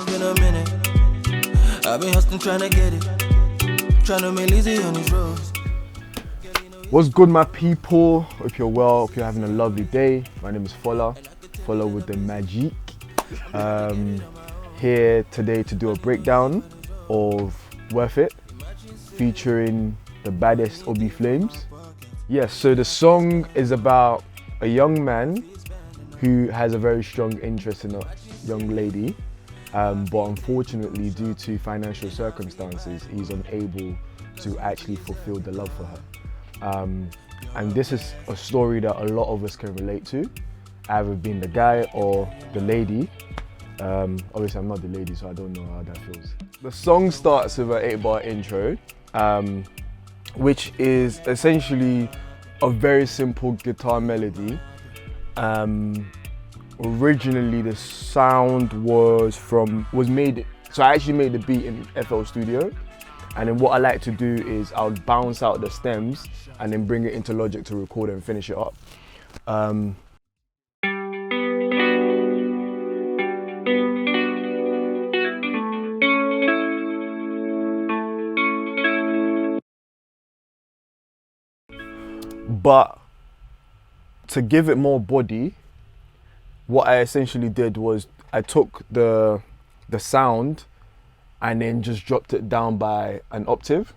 been a minute. I've been hustling trying to get it. Trying to make lazy on these roads. What's good, my people? Hope you're well, hope you're having a lovely day. My name is Fola with the Magic. Here today to do a breakdown of Worth It, featuring the baddest Obi Flames. Yes, so the song is about a young man who has a very strong interest in a young lady, but unfortunately due to financial circumstances, he's unable to actually fulfill the love for her. And this is a story that a lot of us can relate to, either being the guy or the lady. Obviously I'm not the lady, so I don't know how that feels. The song starts with an 8-bar intro, which is essentially a very simple guitar melody. Originally the sound was made, so I actually made the beat in FL Studio, and then what I like to do is I'll bounce out the stems and then bring it into Logic to record and finish it up. But to give it more body, what I essentially did was I took the sound and then just dropped it down by an octave.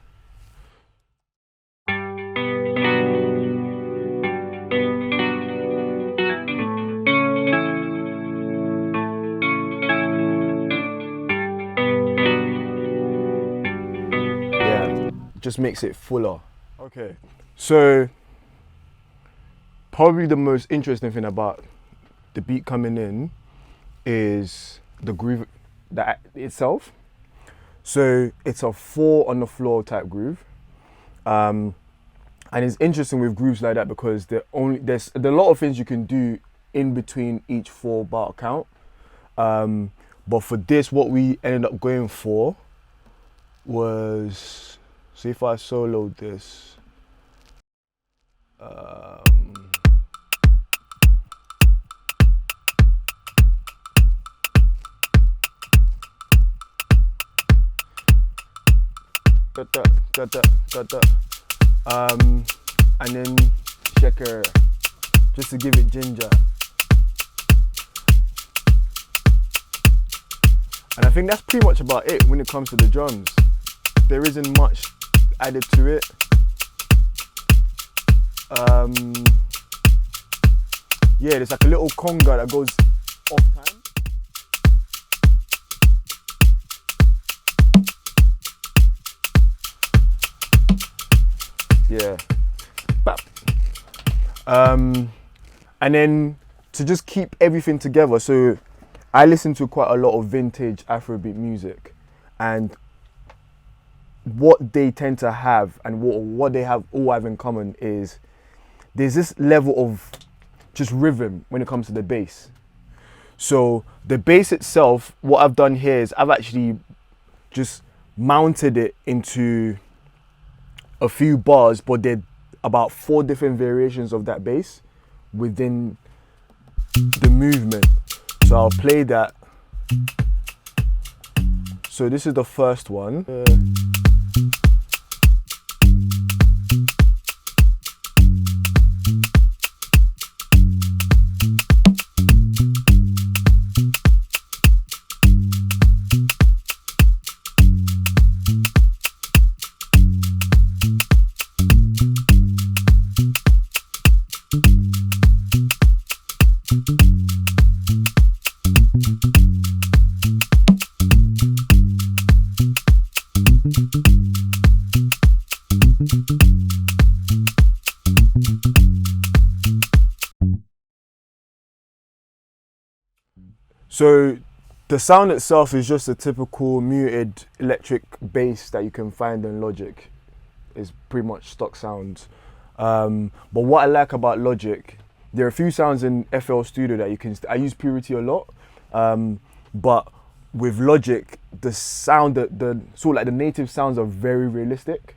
Yeah, just makes it fuller. Okay, so probably the most interesting thing about the beat coming in is the groove that itself. So it's a 4 on the floor type groove, and it's interesting with grooves like that because there's a lot of things you can do in between each 4-bar count. But for this, what we ended up going for was, so if I solo this. And then shaker, just to give it ginger. And I think that's pretty much about it when it comes to the drums. There isn't much added to it. Yeah, there's like a little conga that goes off time. Yeah. Bap. And then to just keep everything together, so I listen to quite a lot of vintage Afrobeat music, and what they tend to have and what they all have in common is there's this level of just rhythm when it comes to the bass. So the bass itself, what I've done here is I've actually just mounted it into a few bars, but they're about 4 different variations of that bass within the movement. So I'll play that. So this is the first one. So the sound itself is just a typical muted electric bass that you can find in Logic. It's pretty much stock sounds. But what I like about Logic, there are a few sounds in FL Studio that I use Purity a lot, but with Logic, the sound, the sort of like the native sounds are very realistic,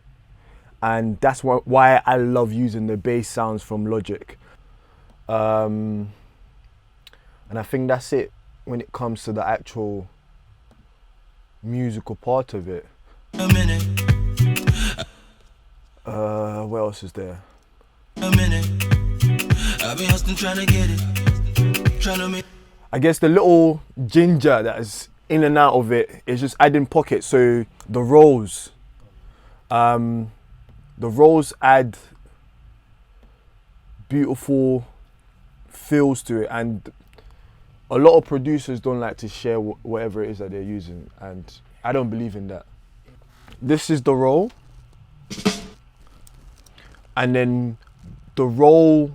and that's why I love using the bass sounds from Logic. And I think that's it when it comes to the actual musical part of it. A minute, What else is there? a minute. I've been hustling trying to get it. Trying to make. I guess the little ginger that is in and out of it is just adding pockets. So the rolls, add beautiful feels to it, and a lot of producers don't like to share whatever it is that they're using, and I don't believe in that. This is the roll, and then the roll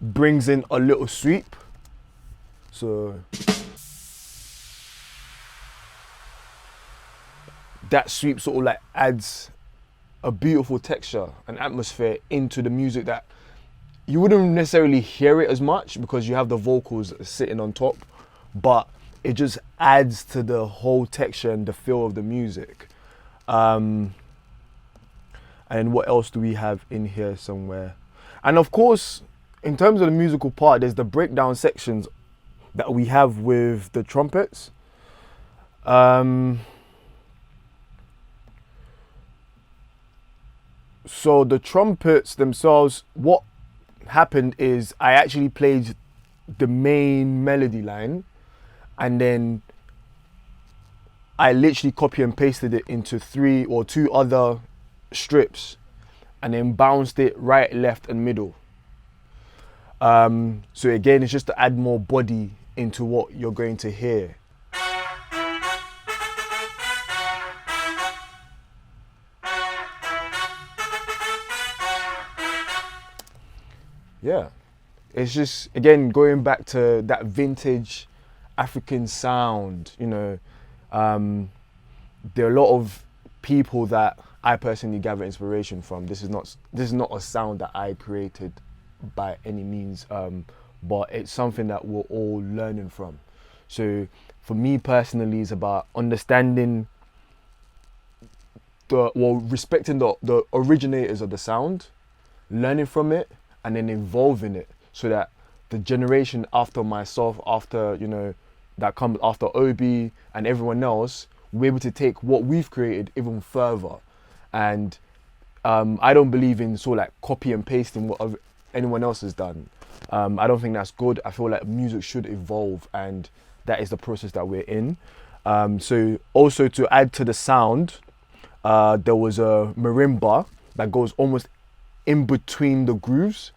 brings in a little sweep. So that sweep sort of like adds a beautiful texture and atmosphere into the music that you wouldn't necessarily hear it as much because you have the vocals sitting on top, but it just adds to the whole texture and the feel of the music. And what else do we have in here somewhere? And of course, in terms of the musical part, there's the breakdown sections that we have with the trumpets. So the trumpets themselves, what happened is I actually played the main melody line, and then I literally copy and pasted it into 3 or 2 other strips, and then bounced it right, left, and middle. So again, it's just to add more body into what you're going to hear. Yeah, it's just, again, going back to that vintage African sound. You know, there are a lot of people that I personally gather inspiration from. This is not a sound that I created by any means, but it's something that we're all learning from. So for me personally, it's about understanding respecting the originators of the sound, learning from it, and then evolving it so that the generation after myself, after, that comes after Obi and everyone else, we're able to take what we've created even further. And I don't believe in sort of like copy and pasting what anyone else has done. I don't think that's good. I feel like music should evolve, and that is the process that we're in. So also to add to the sound, there was a marimba that goes almost in between the grooves.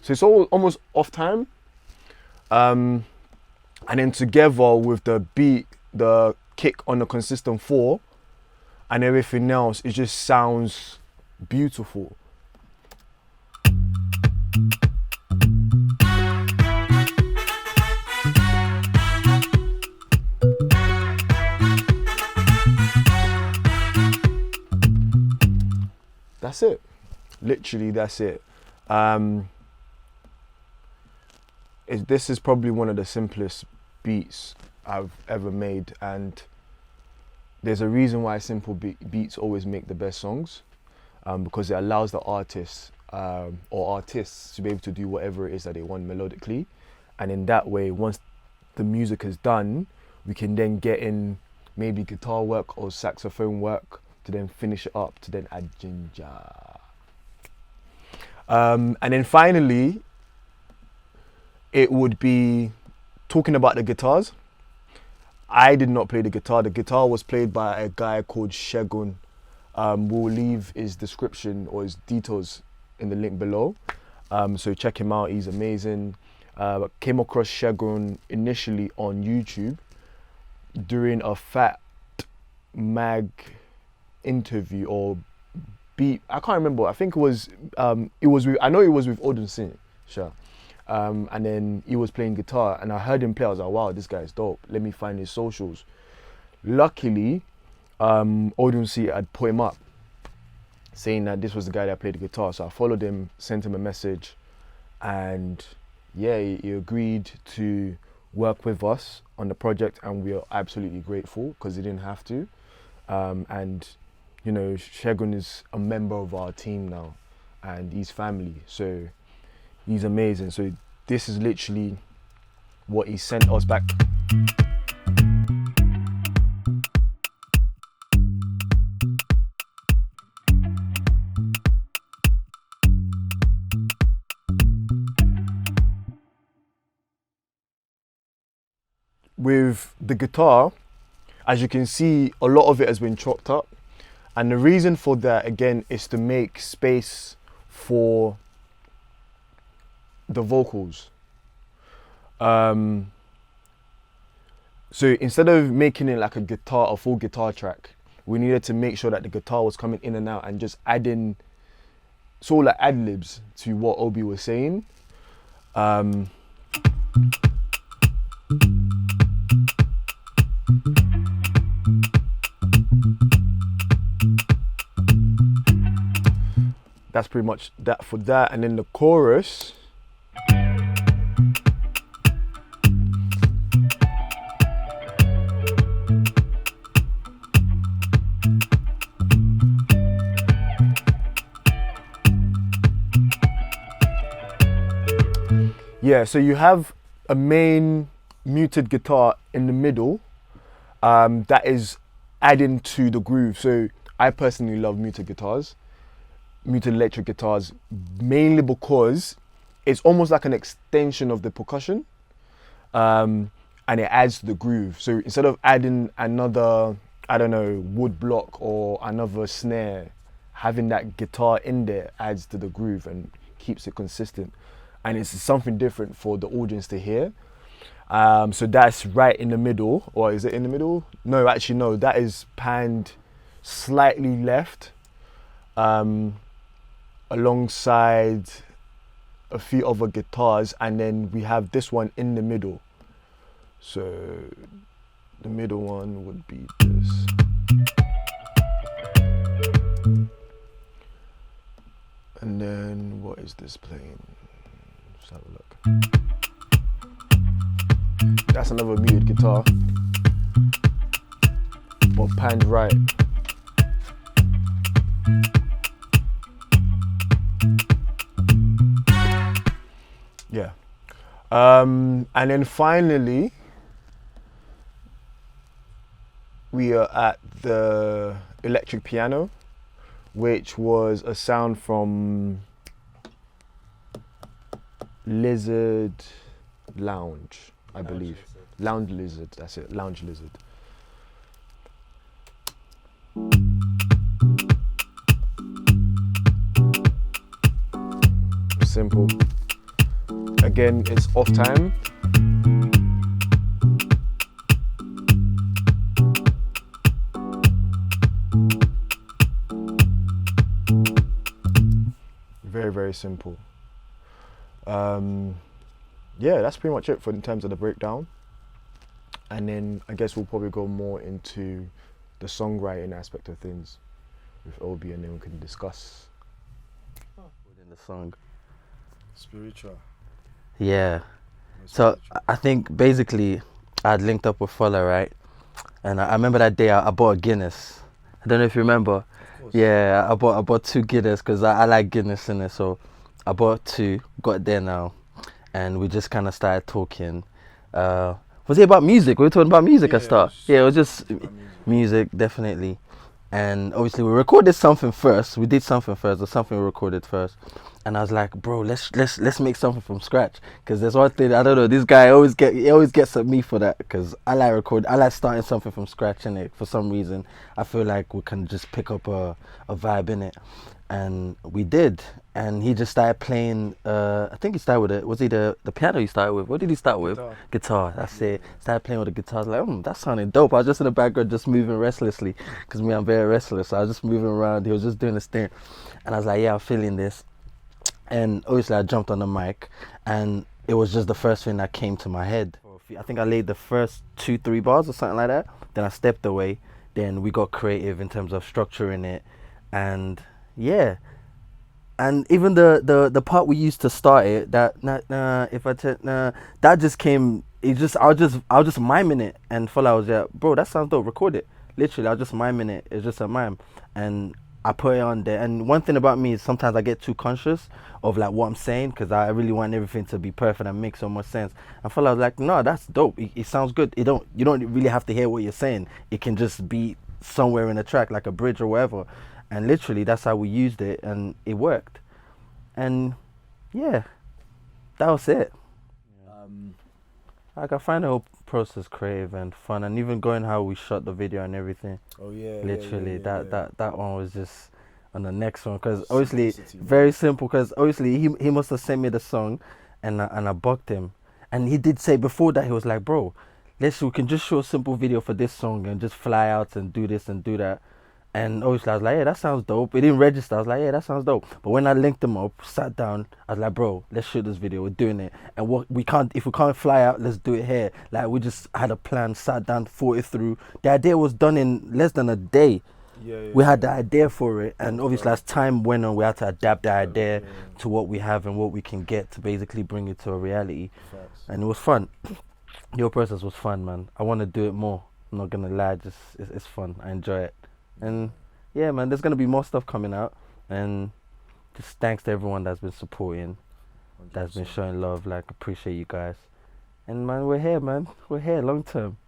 So it's all almost off time. And then together with the beat, the kick on a consistent 4, and everything else, it just sounds beautiful. That's it. Literally, that's it. This is probably one of the simplest beats I've ever made, and there's a reason why simple beats always make the best songs, because it allows the artists or artists to be able to do whatever it is that they want melodically, and in that way, once the music is done, we can then get in maybe guitar work or saxophone work to then finish it up, to then add ginger. And then finally, it would be talking about the guitars. I did not play the guitar. The guitar was played by a guy called Shegun. We'll leave his description or his details in the link below. So check him out, he's amazing. Came across Shegun initially on YouTube during a Fat Mag interview or beat. I can't remember. I think it was with, I know it was with Odin Singh, sure. And then he was playing guitar, and I heard him play. I was like, wow, this guy is dope. Let me find his socials. Luckily, Odin Singh had put him up, saying that this was the guy that played the guitar. So I followed him, sent him a message, and yeah, he agreed to work with us on the project, and we are absolutely grateful because he didn't have to. And you know, Shegun is a member of our team now, and he's family, so he's amazing. So this is literally what he sent us back. With the guitar, as you can see, a lot of it has been chopped up, and the reason for that again is to make space for the vocals. So instead of making it like a full guitar track, we needed to make sure that the guitar was coming in and out and just adding sort of like ad-libs to what Obi was saying. That's pretty much that for that, and then the chorus. Yeah, so you have a main muted guitar in the middle that is adding to the groove. So I personally love muted electric guitars, mainly because it's almost like an extension of the percussion, and it adds to the groove. So instead of adding another, I don't know, wood block or another snare, having that guitar in there adds to the groove and keeps it consistent. And it's something different for the audience to hear. So that's right in the middle, or is it in the middle? No, actually no, that is panned slightly left, alongside a few other guitars, and then we have this one in the middle. So the middle one would be this. And then what is this playing? Let's have a look. That's another muted guitar, but panned right. Yeah. And then finally, we are at the electric piano, which was a sound from Lizard Lounge, I believe. Lounge Lizard, that's it, Lounge Lizard. Simple. Again, it's off time. Very, very simple. Yeah, that's pretty much it in terms of the breakdown. And then I guess we'll probably go more into the songwriting aspect of things with Obi, and then we can discuss within the song. Spiritual. Yeah. So I think basically I'd linked up with Fola, right? And I remember that day I bought a Guinness. I don't know if you remember. Of course. Yeah, I bought 2 Guinness because I like Guinness in it. So I bought 2, got there now, and we just kind of started talking. Was it about music? We were talking about music at start. Yeah, it was just music, definitely. And obviously we recorded something first. We did something first, or something we recorded first. And I was like, bro, let's make something from scratch. Because there's one thing, I don't know, this guy always gets at me for that. Because I like starting something from scratch in it. For some reason, I feel like we can just pick up a vibe in it. And we did. And he just started playing, I think he started with it. Was he the piano he started with? What did he start with? Guitar, that's it. Started playing with the guitar. I was like, that sounded dope. I was just in the background just moving restlessly. Because I'm very restless. So I was just moving around. He was just doing his thing. And I was like, yeah, I'm feeling this. And obviously I jumped on the mic, and it was just the first thing that came to my head. I think I laid the first 2-3 bars or something like that. Then I stepped away. Then we got creative in terms of structuring it. And yeah. And even the part we used to start it, that that just came. I was just miming it, and Fola was like, bro, that sounds dope. Record it. literally, I was just miming it. It's just a mime, and I put it on there. And one thing about me is sometimes I get too conscious of like what I'm saying because I really want everything to be perfect and make so much sense. I felt I was like, no, that's dope. It sounds good. You don't really have to hear what you're saying. It can just be somewhere in the track, like a bridge or whatever. And literally, that's how we used it, and it worked. And yeah, that was it. Like I find the whole process creative and fun, and even going how we shot the video and everything. Oh yeah. Literally, yeah. that one was just on the next one because obviously Simplicity, man. very simple. Because obviously he must have sent me the song, and I bugged him, and he did say before that he was like, bro, we can just show a simple video for this song and just fly out and do this and do that. And obviously I was like, yeah, that sounds dope. It didn't register. I was like, yeah, that sounds dope. But when I linked them up, sat down, I was like, bro, let's shoot this video. We're doing it. And if we can't fly out, let's do it here. Like we just had a plan, sat down, thought it through. The idea was done in less than a day. We had the idea for it, and obviously as time went on, we had to adapt the idea to what we have and what we can get to basically bring it to a reality. Facts. And it was fun. Your process was fun, man. I want to do it more. I'm not gonna lie, it's fun. I enjoy it. And yeah, man, there's gonna be more stuff coming out, and just thanks to everyone that's been supporting, that's been showing love. Like, appreciate you guys. And man, we're here, man. We're here long term.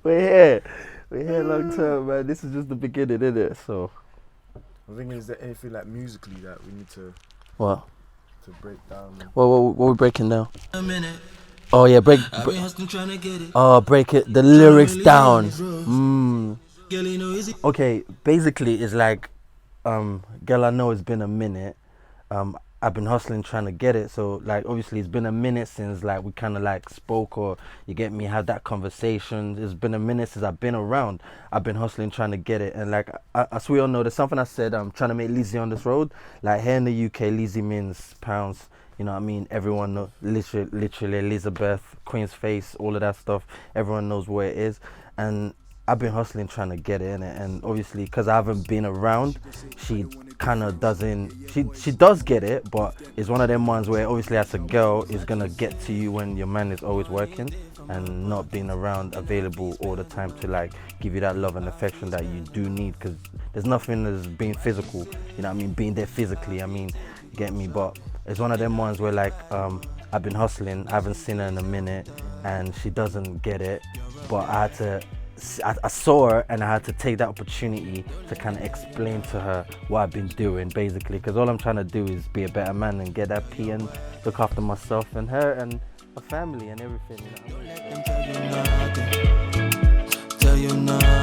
We're here long term, man. This is just the beginning, isn't it? So I'm thinking, is there anything like musically that we need to what? To break down? What we breaking down? A minute. Oh yeah, break I've been hustling trying to get it. break it. The lyrics down. Girl, you know, is it? Okay, basically it's like, girl, I know it's been a minute. I've been hustling trying to get it. So like, obviously it's been a minute since like we kind of like spoke, or you get me, had that conversation. It's been a minute since I've been around. I've been hustling trying to get it. And like, as we all know, there's something I said, I'm trying to make Lizzie on this road. Like here in the UK, Lizzie means pounds. You know what I mean? Everyone knows, literally Elizabeth, Queen's Face, all of that stuff. Everyone knows where it is. And I've been hustling trying to get it in it. And obviously, because I haven't been around, she kind of doesn't, she does get it, but it's one of them ones where obviously as a girl, it's going to get to you when your man is always working and not being around, available all the time to like give you that love and affection that you do need. Because there's nothing as being physical, you know what I mean? Being there physically, I mean, you get me? But it's one of them ones where like, I've been hustling, I haven't seen her in a minute, and she doesn't get it, but I saw her and I had to take that opportunity to kind of explain to her what I've been doing, basically, because all I'm trying to do is be a better man and get that P and look after myself and her and her family and everything, you know what I mean? Tell you nothing.